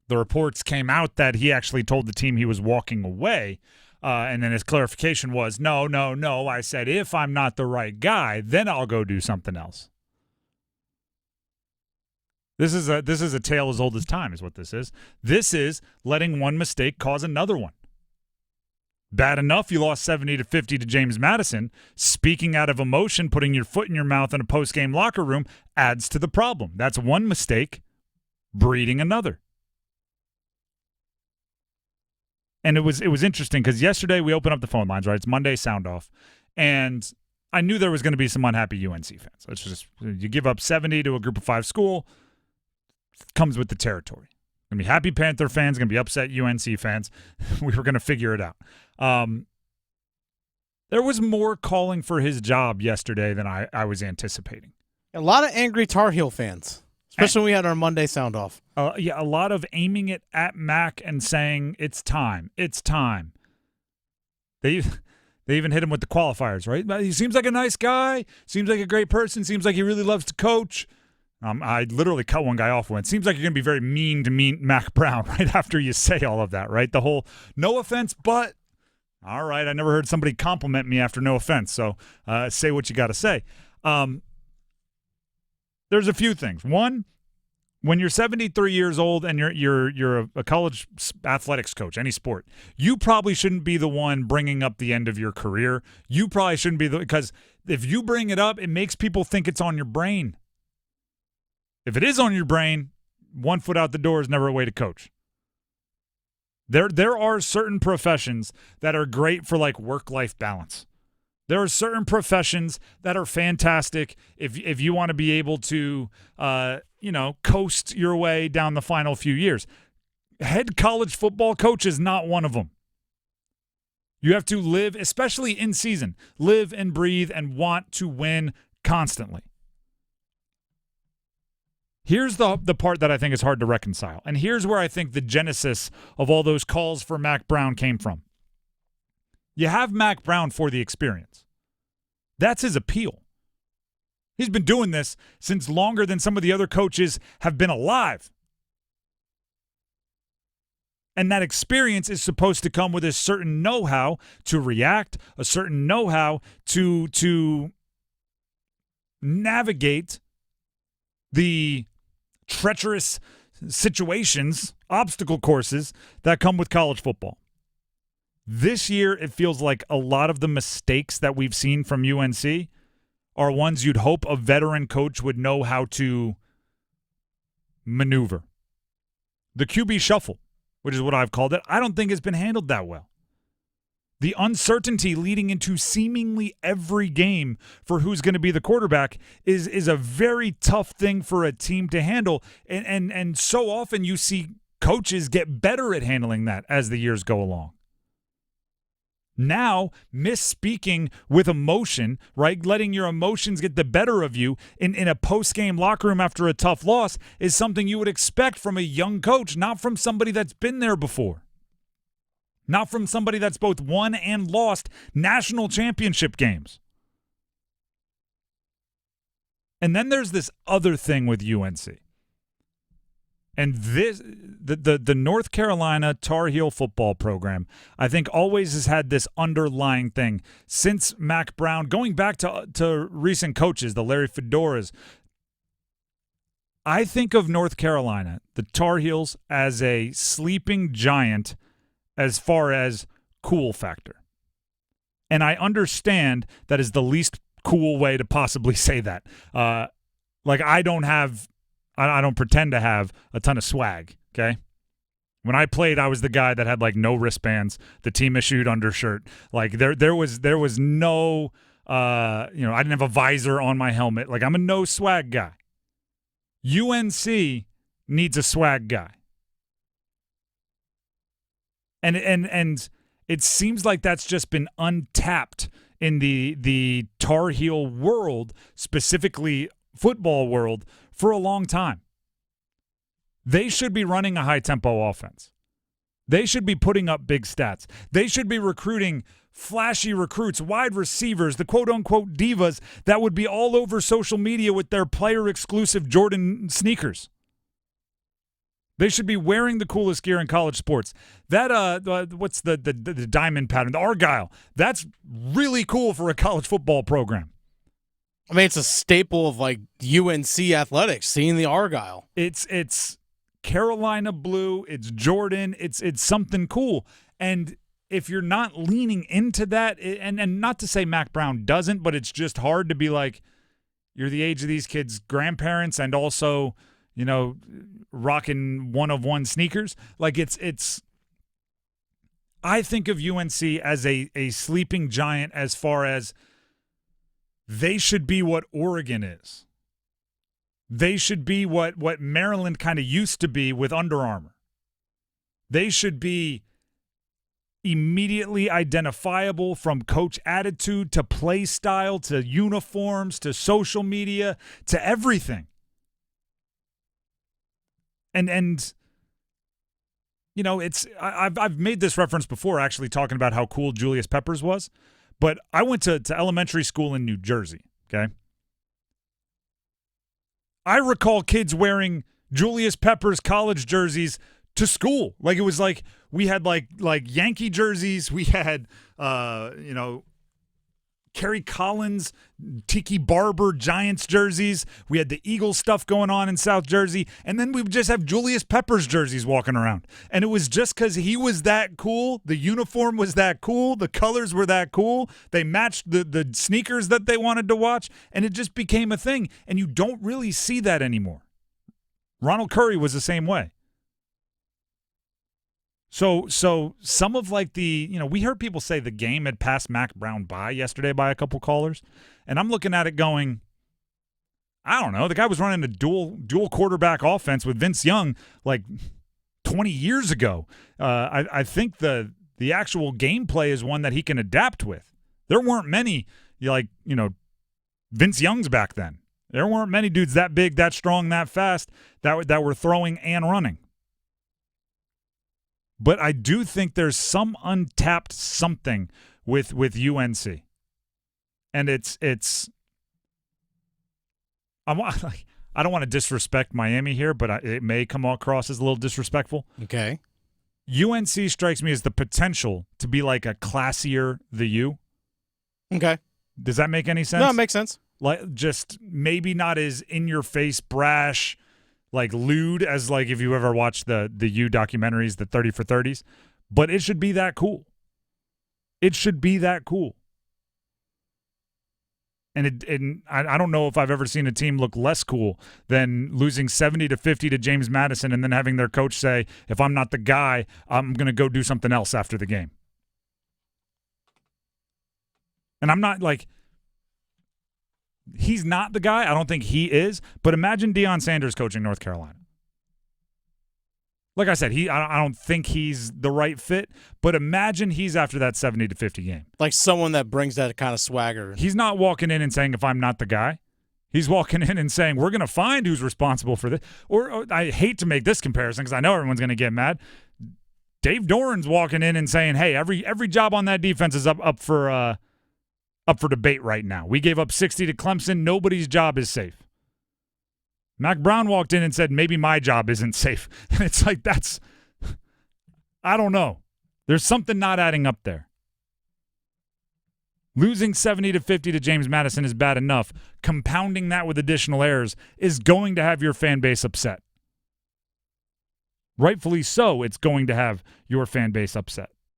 The reports came out that he actually told the team he was walking away, and then his clarification was, no. I said, if I'm not the right guy, then I'll go do something else. This is a tale as old as time is what this is. This is letting one mistake cause another one. Bad enough you lost 70-50 to James Madison. Speaking out of emotion, putting your foot in your mouth in a post-game locker room adds to the problem. That's one mistake breeding another. And it was interesting because yesterday we opened up the phone lines, right? It's Monday sound off. And I knew there was going to be some unhappy UNC fans. It's just, you give up 70 to a group of 5 school, comes with the territory. Going to be happy Panther fans, going to be upset UNC fans. We were going to figure it out. There was more calling for his job yesterday than I was anticipating. A lot of angry Tar Heel fans, especially when we had our Monday sound off. Yeah, a lot of aiming it at Mack and saying, it's time. It's time. They even hit him with the qualifiers, right? He seems like a nice guy, seems like a great person, seems like he really loves to coach. I literally cut one guy off when it seems like you're going to be very mean to Mack Brown right after you say all of that, right? The whole, no offense, but all right, I never heard somebody compliment me after no offense, so say what you got to say. There's a few things. One, when you're 73 years old and you're a college athletics coach, any sport, you probably shouldn't be the one bringing up the end of your career. You probably shouldn't be because if you bring it up, it makes people think it's on your brain. If it is on your brain, 1 foot out the door is never a way to coach. There are certain professions that are great for like work-life balance. There are certain professions that are fantastic if you want to be able to coast your way down the final few years. Head college football coach is not one of them. You have to live, especially in season, live and breathe and want to win constantly. Here's the part that I think is hard to reconcile. And here's where I think the genesis of all those calls for Mack Brown came from. You have Mack Brown for the experience. That's his appeal. He's been doing this since longer than some of the other coaches have been alive. And that experience is supposed to come with a certain know-how to react, a certain know-how to navigate the treacherous situations, obstacle courses that come with college football. This year, it feels like a lot of the mistakes that we've seen from UNC are ones you'd hope a veteran coach would know how to maneuver. The QB shuffle, which is what I've called it, I don't think has been handled that well. The uncertainty leading into seemingly every game for who's going to be the quarterback is a very tough thing for a team to handle. And so often you see coaches get better at handling that as the years go along. Now, misspeaking with emotion, right, letting your emotions get the better of you in a post-game locker room after a tough loss is something you would expect from a young coach, not from somebody that's been there before. Not from somebody that's both won and lost national championship games. And then there's this other thing with UNC. And this, the North Carolina Tar Heel football program, I think always has had this underlying thing. Since Mack Brown, going back to recent coaches, the Larry Fedoras, I think of North Carolina, the Tar Heels, as a sleeping giant as far as cool factor. And I understand that is the least cool way to possibly say that. I don't pretend to have a ton of swag, okay? When I played, I was the guy that had like no wristbands, the team issued undershirt. Like there was no I didn't have a visor on my helmet. Like I'm a no swag guy. UNC needs a swag guy. And it seems like that's just been untapped in the Tar Heel world, specifically football world, for a long time. They should be running a high-tempo offense. They should be putting up big stats. They should be recruiting flashy recruits, wide receivers, the quote-unquote divas that would be all over social media with their player-exclusive Jordan sneakers. They should be wearing the coolest gear in college sports. That what's the diamond pattern? The Argyle. That's really cool for a college football program. I mean, it's a staple of like UNC athletics, seeing the Argyle. It's Carolina blue, it's Jordan, it's something cool. And if you're not leaning into that, and not to say Mack Brown doesn't, but it's just hard to be like, you're the age of these kids' grandparents and also, you know, rocking one-of-one sneakers. Like it's I think of UNC as a sleeping giant as far as they should be what Oregon is. They should be what Maryland kind of used to be with Under Armour. They should be immediately identifiable from coach attitude to play style to uniforms to social media to everything. And you know, I've made this reference before, actually talking about how cool Julius Peppers was, but I went to elementary school in New Jersey, okay? I recall kids wearing Julius Peppers college jerseys to school. Like, it was like we had like Yankee jerseys, we had you know, Kerry Collins, Tiki Barber Giants jerseys. We had the Eagles stuff going on in South Jersey. And then we would just have Julius Peppers jerseys walking around. And it was just because he was that cool. The uniform was that cool. The colors were that cool. They matched the sneakers that they wanted to watch. And it just became a thing. And you don't really see that anymore. Ronald Curry was the same way. So some of like the, you know, we heard people say the game had passed Mack Brown by yesterday by a couple callers, and I'm looking at it going, I don't know. The guy was running a dual quarterback offense with Vince Young like 20 years ago. I think the actual gameplay is one that he can adapt with. There weren't many like, you know, Vince Youngs back then. There weren't many dudes that big, that strong, that fast that were throwing and running. But I do think there's some untapped something with UNC, and it's I don't want to disrespect Miami here, but it may come across as a little disrespectful. Okay, UNC strikes me as the potential to be like a classier the U. Okay, does that make any sense? No, it makes sense. Like, just maybe not as in your face, brash, like lewd as like if you ever watched the U documentaries, the 30 for 30s, but it should be that cool. It should be that cool. And I don't know if I've ever seen a team look less cool than losing 70-50 to James Madison and then having their coach say, if I'm not the guy, I'm going to go do something else after the game. And I'm not like, he's not the guy. I don't think he is. But imagine Deion Sanders coaching North Carolina. Like I said, I don't think he's the right fit. But imagine he's after that 70-50 game. Like someone that brings that kind of swagger. He's not walking in and saying, if I'm not the guy. He's walking in and saying, we're going to find who's responsible for this. Or I hate to make this comparison because I know everyone's going to get mad. Dave Doran's walking in and saying, hey, every job on that defense is up for debate right now. We gave up 60 to Clemson. Nobody's job is safe. Mack Brown walked in and said, maybe my job isn't safe. And it's like, I don't know. There's something not adding up there. Losing 70-50 to James Madison is bad enough. Compounding that with additional errors is going to have your fan base upset. Rightfully so, it's going to have your fan base upset.